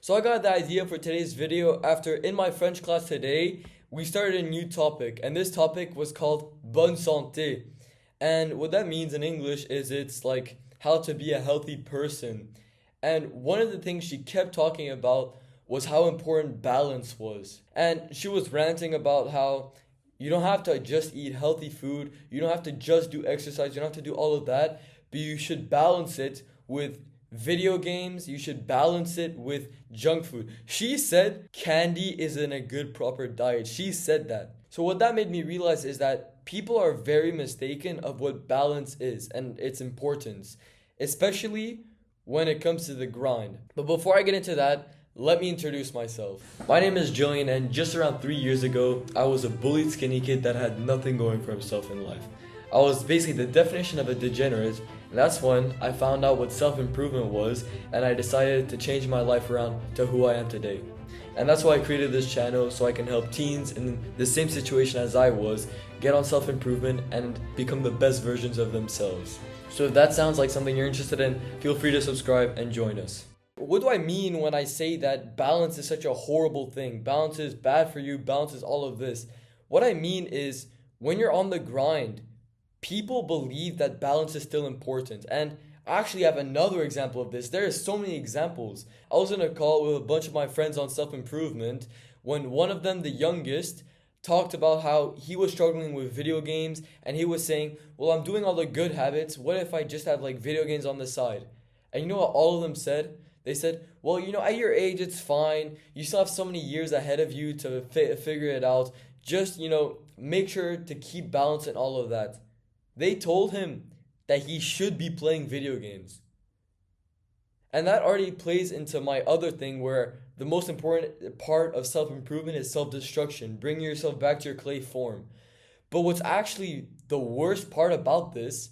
So I got the idea for today's video after in my French class today, we started a new topic, and this topic was called bonne santé. And what that means in English is it's like how to be a healthy person. And one of the things she kept talking about was how important balance was. And she was ranting about how you don't have to just eat healthy food, you don't have to just do exercise, you don't have to do all of that, but you should balance it with video games, you should balance it with junk food. She said candy isn't a good proper diet. She said that. So what that made me realize is that people are very mistaken of what balance is and its importance, especially when it comes to the grind. But before I get into that, let me introduce myself. My name is Julian, and just around 3 years ago, I was a bullied skinny kid that had nothing going for himself in life. I was basically the definition of a degenerate, and that's when I found out what self-improvement was, and I decided to change my life around to who I am today. And that's why I created this channel, so I can help teens in the same situation as I was get on self-improvement and become the best versions of themselves. So if that sounds like something you're interested in, feel free to subscribe and join us. What do I mean when I say that balance is such a horrible thing? Balance is bad for you, balance is all of this. What I mean is when you're on the grind, people believe that balance is still important. And I actually have another example of this. There are so many examples. I was in a call with a bunch of my friends on self-improvement when one of them, the youngest, talked about how he was struggling with video games, and he was saying, well, I'm doing all the good habits. What if I just have like video games on the side? And you know what all of them said? They said, well, at your age, it's fine. You still have so many years ahead of you to figure it out. Just, make sure to keep balance and all of that. They told him that he should be playing video games. And that already plays into my other thing where the most important part of self-improvement is self-destruction, bringing yourself back to your clay form. But what's actually the worst part about this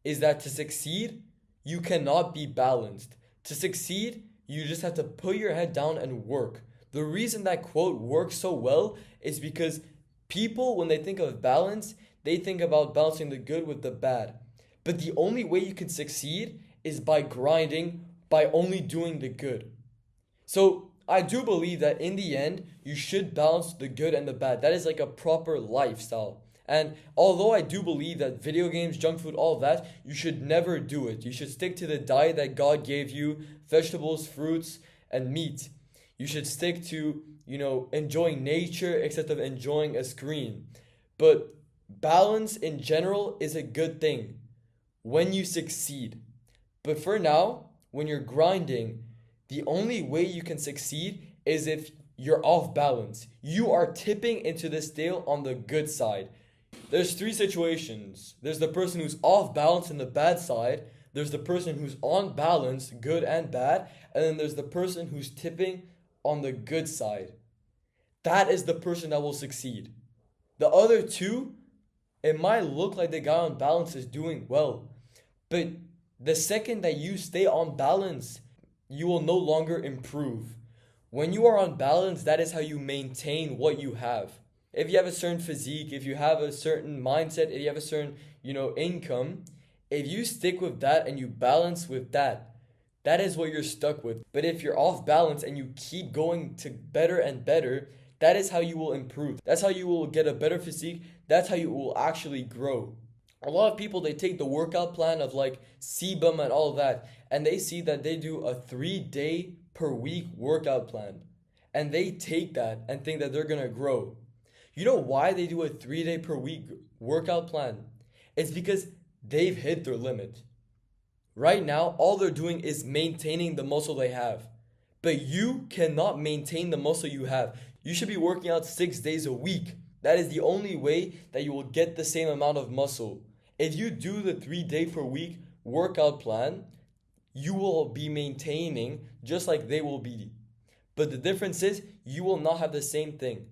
is that to succeed, you cannot be balanced. To succeed, you just have to put your head down and work. The reason that quote works so well is because people, when they think of balance, they think about balancing the good with the bad. But the only way you can succeed is by grinding, by only doing the good. So I do believe that in the end, you should balance the good and the bad. That is like a proper lifestyle. And although I do believe that video games, junk food, all of that, you should never do it. You should stick to the diet that God gave you, vegetables, fruits, and meat. You should stick to, enjoying nature instead of enjoying a screen. But balance in general is a good thing when you succeed. But for now, when you're grinding, the only way you can succeed is if you're off balance. You are tipping into the scale on the good side. There's three situations. There's the person who's off balance in the bad side. There's the person who's on balance, good and bad. And then there's the person who's tipping on the good side. That is the person that will succeed. The other two, it might look like the guy on balance is doing well. But the second that you stay on balance, you will no longer improve. When you are on balance, that is how you maintain what you have. If you have a certain physique, if you have a certain mindset, if you have a certain, income, if you stick with that and you balance with that, that is what you're stuck with. But if you're off balance and you keep going to better and better, that is how you will improve. That's how you will get a better physique. That's how you will actually grow. A lot of people, they take the workout plan of like CBUM and all that, and they see that they do a 3-day per week workout plan. And they take that and think that they're going to grow. You know why they do a 3-day per week workout plan? It's because they've hit their limit. Right now, all they're doing is maintaining the muscle they have. But you cannot maintain the muscle you have. You should be working out 6 days a week. That is the only way that you will get the same amount of muscle. If you do the 3-day per week workout plan, you will be maintaining just like they will be. But the difference is you will not have the same thing.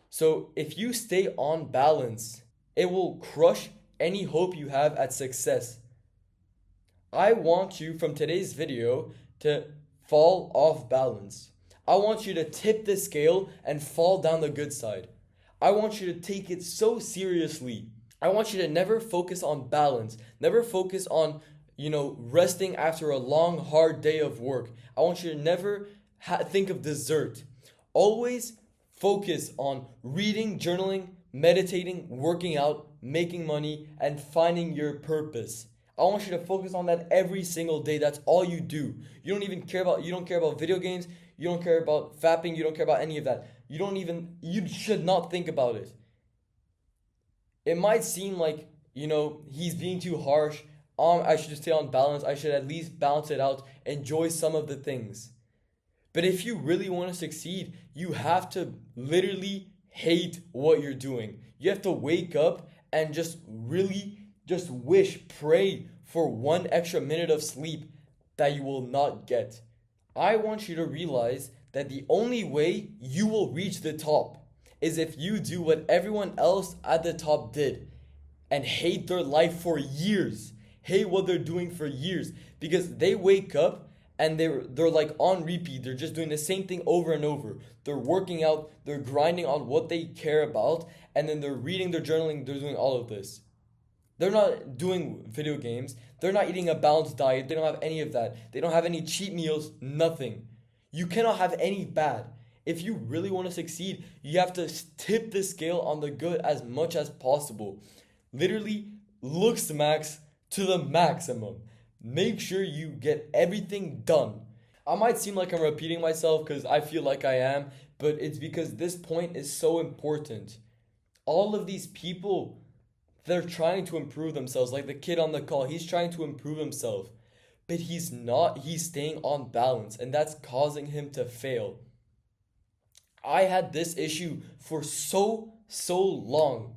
So if you stay on balance, it will crush any hope you have at success. I want you from today's video to fall off balance. I want you to tip the scale and fall down the good side. I want you to take it so seriously. I want you to never focus on balance. Never focus on, resting after a long, hard day of work. I want you to never think of dessert. Always focus on reading, journaling, meditating, working out, making money, and finding your purpose. I want you to focus on that every single day. That's all you do. You don't care about video games, you don't care about fapping, you don't care about any of that. You should not think about it. It might seem like, he's being too harsh. I should just stay on balance. I should at least balance it out, enjoy some of the things. But if you really want to succeed, you have to literally hate what you're doing. You have to wake up and just really just pray for 1 extra minute of sleep that you will not get. I want you to realize that the only way you will reach the top is if you do what everyone else at the top did and hate their life for years. Hate what they're doing for years, because they wake up and they're like on repeat. They're just doing the same thing over and over. They're working out, they're grinding on what they care about, and then they're reading, they're journaling, they're doing all of this. They're not doing video games. They're not eating a balanced diet. They don't have any of that. They don't have any cheat meals, nothing. You cannot have any bad. If you really want to succeed, you have to tip the scale on the good as much as possible. Literally, looks max to the maximum. Make sure you get everything done. I might seem like I'm repeating myself because I feel like I am, but it's because this point is so important. All of these people, they're trying to improve themselves. Like the kid on the call, he's trying to improve himself, but he's not. He's staying on balance, and that's causing him to fail. I had this issue for so long.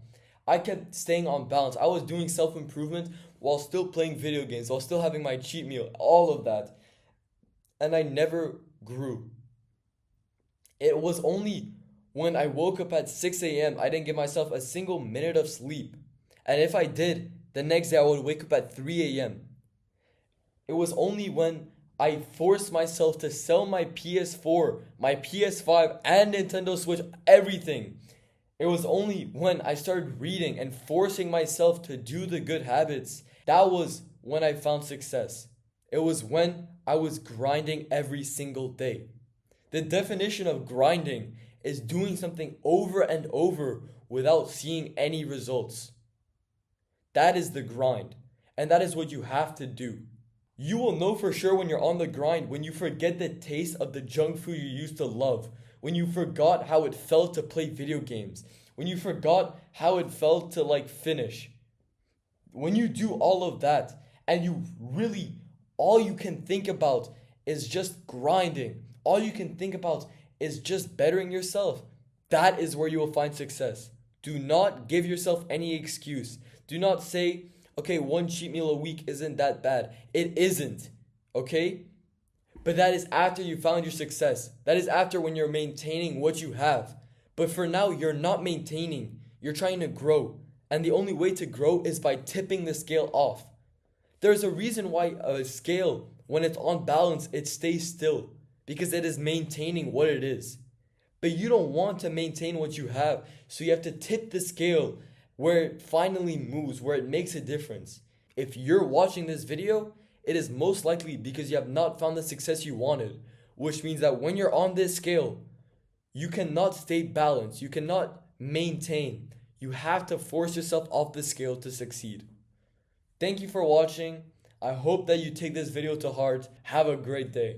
I kept staying on balance. I was doing self-improvement while still playing video games, while still having my cheat meal, all of that. And I never grew. It was only when I woke up at 6 a.m., I didn't give myself a single minute of sleep. And if I did, the next day I would wake up at 3 a.m. It was only when I forced myself to sell my PS4, my PS5, and Nintendo Switch, everything. It was only when I started reading and forcing myself to do the good habits. That was when I found success. It was when I was grinding every single day. The definition of grinding is doing something over and over without seeing any results. That is the grind. And that is what you have to do. You will know for sure when you're on the grind, when you forget the taste of the junk food you used to love, when you forgot how it felt to play video games, when you forgot how it felt to finish. When you do all of that and you really, all you can think about is just grinding, all you can think about is just bettering yourself, that is where you will find success. Do not give yourself any excuse. Do not say, okay, 1 cheat meal a week isn't that bad. It isn't, okay? But that is after you found your success. That is after when you're maintaining what you have. But for now, you're not maintaining. You're trying to grow. And the only way to grow is by tipping the scale off. There's a reason why a scale, when it's on balance, it stays still. Because it is maintaining what it is. But you don't want to maintain what you have. So you have to tip the scale where it finally moves, where it makes a difference. If you're watching this video, it is most likely because you have not found the success you wanted, which means that when you're on this scale, you cannot stay balanced, you cannot maintain. You have to force yourself off the scale to succeed. Thank you for watching. I hope that you take this video to heart. Have a great day.